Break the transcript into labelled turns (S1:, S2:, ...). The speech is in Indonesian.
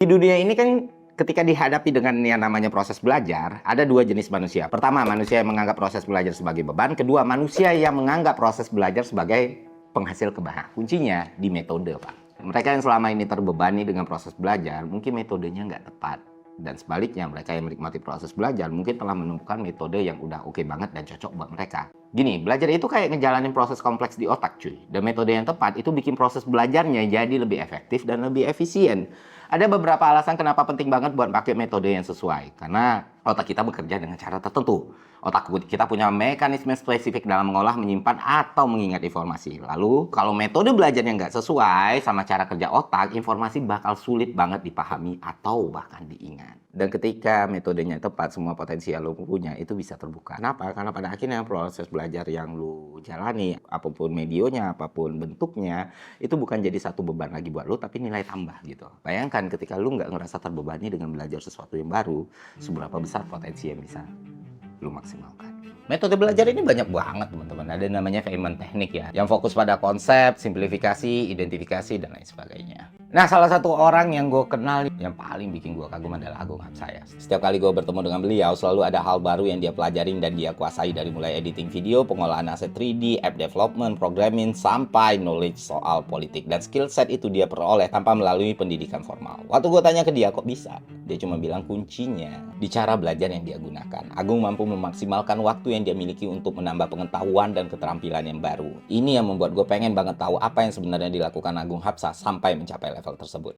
S1: Di dunia ini kan ketika dihadapi dengan yang namanya proses belajar, ada dua jenis manusia. Pertama, manusia yang menganggap proses belajar sebagai beban. Kedua, manusia yang menganggap proses belajar sebagai penghasil kebahagiaan. Kuncinya di metode, Pak. Mereka yang selama ini terbebani dengan proses belajar, mungkin metodenya nggak tepat. Dan sebaliknya, mereka yang menikmati proses belajar mungkin telah menemukan metode yang udah oke banget dan cocok buat mereka. Gini, belajar itu kayak ngejalanin proses kompleks di otak, cuy. Dan metode yang tepat itu bikin proses belajarnya jadi lebih efektif dan lebih efisien. Ada beberapa alasan kenapa penting banget buat pakai metode yang sesuai. Karena otak kita bekerja dengan cara tertentu. Otak kita punya mekanisme spesifik dalam mengolah, menyimpan, atau mengingat informasi. Lalu, kalau metode belajarnya nggak sesuai sama cara kerja otak, informasi bakal sulit banget dipahami atau bahkan diingat. Dan ketika metodenya tepat, semua potensi yang lo punya itu bisa terbuka. Kenapa? Karena pada akhirnya proses belajar yang lo jalani, apapun medionya, apapun bentuknya, itu bukan jadi satu beban lagi buat lo, tapi nilai tambah gitu. Bayangkan ketika lo nggak ngerasa terbebani dengan belajar sesuatu yang baru, seberapa besar potensi yang bisa lu maksimalkan. Metode belajar ini banyak banget, teman-teman. Ada namanya Feynman Teknik ya, yang fokus pada konsep, simplifikasi, identifikasi, dan lain sebagainya. Nah, salah satu orang yang gue kenal yang paling bikin gue kagum adalah Agung Hapsaya. Setiap kali gue bertemu dengan beliau, selalu ada hal baru yang dia pelajarin dan dia kuasai, dari mulai editing video, pengolahan aset 3D, app development, programming, sampai knowledge soal politik. Dan skill set itu dia peroleh tanpa melalui pendidikan formal. Waktu gue tanya ke dia, kok bisa? Dia cuma bilang kuncinya di cara belajar yang dia gunakan. Agung mampu memaksimalkan waktu yang dia miliki untuk menambah pengetahuan dan keterampilan yang baru. Ini yang membuat gue pengen banget tahu apa yang sebenarnya dilakukan Agung Hapsa sampai mencapai level tersebut.